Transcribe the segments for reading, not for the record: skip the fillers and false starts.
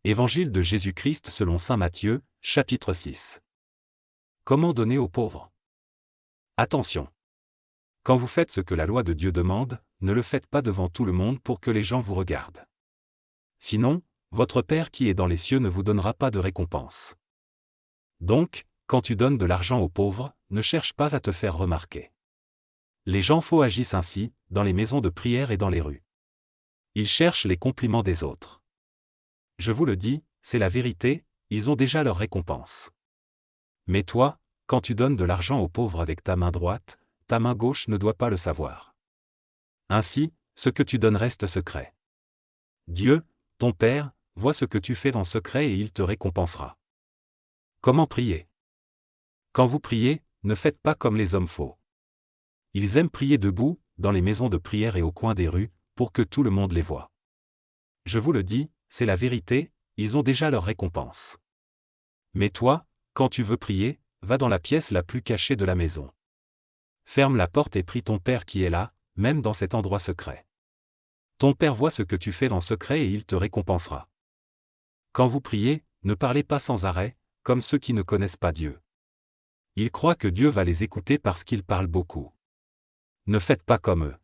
Évangile de Jésus-Christ selon saint Matthieu, chapitre 6. Comment donner aux pauvres? Attention! Quand vous faites ce que la loi de Dieu demande, ne le faites pas devant tout le monde pour que les gens vous regardent. Sinon, votre Père qui est dans les cieux ne vous donnera pas de récompense. Donc, quand tu donnes de l'argent aux pauvres, ne cherche pas à te faire remarquer. Les gens faux agissent ainsi, dans les maisons de prière et dans les rues. Ils cherchent les compliments des autres. Je vous le dis, c'est la vérité, ils ont déjà leur récompense. Mais toi, quand tu donnes de l'argent aux pauvres avec ta main droite, ta main gauche ne doit pas le savoir. Ainsi, ce que tu donnes reste secret. Dieu, ton Père, voit ce que tu fais dans secret et il te récompensera. Comment prier? Quand vous priez, ne faites pas comme les hommes faux. Ils aiment prier debout, dans les maisons de prière et au coin des rues, pour que tout le monde les voie. Je vous le dis, c'est la vérité, ils ont déjà leur récompense. Mais toi, quand tu veux prier, va dans la pièce la plus cachée de la maison. Ferme la porte et prie ton Père qui est là, même dans cet endroit secret. Ton Père voit ce que tu fais dans secret et il te récompensera. Quand vous priez, ne parlez pas sans arrêt, comme ceux qui ne connaissent pas Dieu. Ils croient que Dieu va les écouter parce qu'ils parlent beaucoup. Ne faites pas comme eux.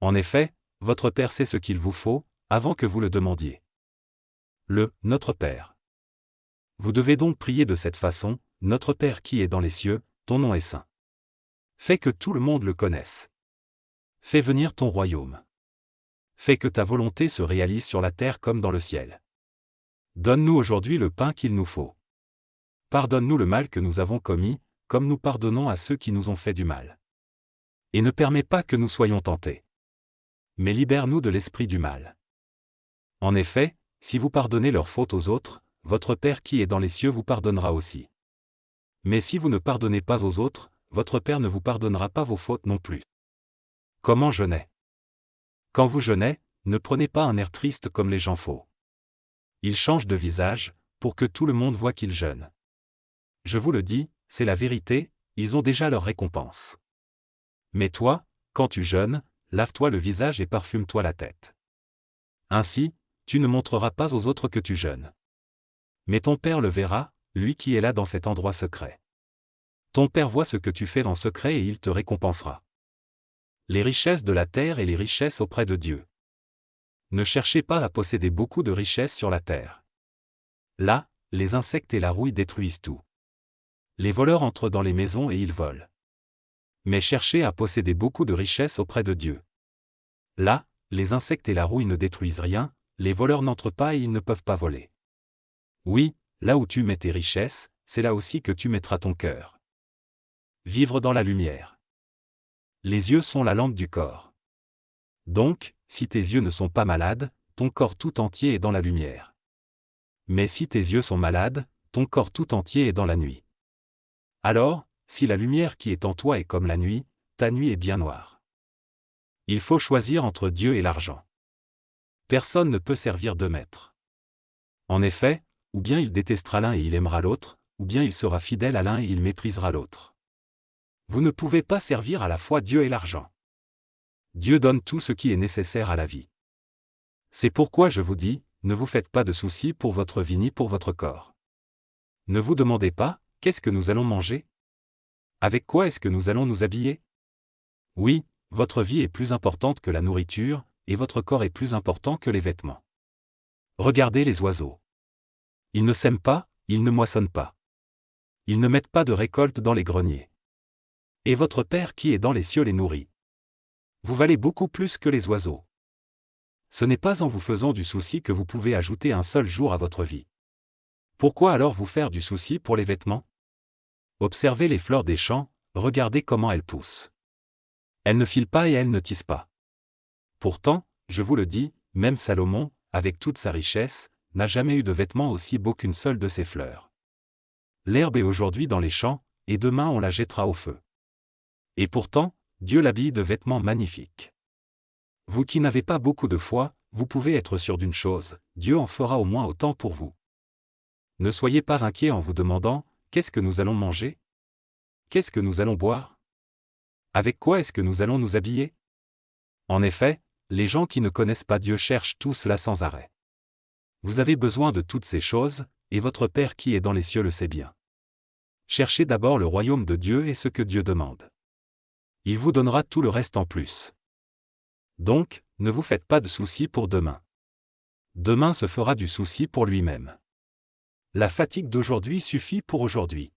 En effet, votre Père sait ce qu'il vous faut, avant que vous le demandiez. Notre Père. Vous devez donc prier de cette façon, Notre Père qui est dans les cieux, ton nom est saint. Fais que tout le monde le connaisse. Fais venir ton royaume. Fais que ta volonté se réalise sur la terre comme dans le ciel. Donne-nous aujourd'hui le pain qu'il nous faut. Pardonne-nous le mal que nous avons commis, comme nous pardonnons à ceux qui nous ont fait du mal. Et ne permets pas que nous soyons tentés. Mais libère-nous de l'esprit du mal. En effet, si vous pardonnez leurs fautes aux autres, votre Père qui est dans les cieux vous pardonnera aussi. Mais si vous ne pardonnez pas aux autres, votre Père ne vous pardonnera pas vos fautes non plus. Comment jeûner? Quand vous jeûnez, ne prenez pas un air triste comme les gens faux. Ils changent de visage, pour que tout le monde voie qu'ils jeûnent. Je vous le dis, c'est la vérité, ils ont déjà leur récompense. Mais toi, quand tu jeûnes, lave-toi le visage et parfume-toi la tête. Ainsi, tu ne montreras pas aux autres que tu jeûnes. Mais ton Père le verra, lui qui est là dans cet endroit secret. Ton Père voit ce que tu fais dans secret et il te récompensera. Les richesses de la terre et les richesses auprès de Dieu. Ne cherchez pas à posséder beaucoup de richesses sur la terre. Là, les insectes et la rouille détruisent tout. Les voleurs entrent dans les maisons et ils volent. Mais cherchez à posséder beaucoup de richesses auprès de Dieu. Là, les insectes et la rouille ne détruisent rien, les voleurs n'entrent pas et ils ne peuvent pas voler. Oui, là où tu mets tes richesses, c'est là aussi que tu mettras ton cœur. Vivre dans la lumière. Les yeux sont la lampe du corps. Donc, si tes yeux ne sont pas malades, ton corps tout entier est dans la lumière. Mais si tes yeux sont malades, ton corps tout entier est dans la nuit. Alors, si la lumière qui est en toi est comme la nuit, ta nuit est bien noire. Il faut choisir entre Dieu et l'argent. Personne ne peut servir deux maîtres. En effet, ou bien il détestera l'un et il aimera l'autre, ou bien il sera fidèle à l'un et il méprisera l'autre. Vous ne pouvez pas servir à la fois Dieu et l'argent. Dieu donne tout ce qui est nécessaire à la vie. C'est pourquoi je vous dis, ne vous faites pas de soucis pour votre vie ni pour votre corps. Ne vous demandez pas, qu'est-ce que nous allons manger? Avec quoi est-ce que nous allons nous habiller? Oui, votre vie est plus importante que la nourriture, et votre corps est plus important que les vêtements. Regardez les oiseaux. Ils ne sèment pas, ils ne moissonnent pas. Ils ne mettent pas de récolte dans les greniers. Et votre Père qui est dans les cieux les nourrit. Vous valez beaucoup plus que les oiseaux. Ce n'est pas en vous faisant du souci que vous pouvez ajouter un seul jour à votre vie. Pourquoi alors vous faire du souci pour les vêtements? Observez les fleurs des champs, regardez comment elles poussent. Elles ne filent pas et elles ne tissent pas. Pourtant, je vous le dis, même Salomon, avec toute sa richesse, n'a jamais eu de vêtements aussi beaux qu'une seule de ses fleurs. L'herbe est aujourd'hui dans les champs, et demain on la jettera au feu. Et pourtant, Dieu l'habille de vêtements magnifiques. Vous qui n'avez pas beaucoup de foi, vous pouvez être sûr d'une chose, Dieu en fera au moins autant pour vous. Ne soyez pas inquiets en vous demandant, qu'est-ce que nous allons manger? Qu'est-ce que nous allons boire? Avec quoi est-ce que nous allons nous habiller? En effet, les gens qui ne connaissent pas Dieu cherchent tout cela sans arrêt. Vous avez besoin de toutes ces choses, et votre Père qui est dans les cieux le sait bien. Cherchez d'abord le royaume de Dieu et ce que Dieu demande. Il vous donnera tout le reste en plus. Donc, ne vous faites pas de soucis pour demain. Demain se fera du souci pour lui-même. La fatigue d'aujourd'hui suffit pour aujourd'hui.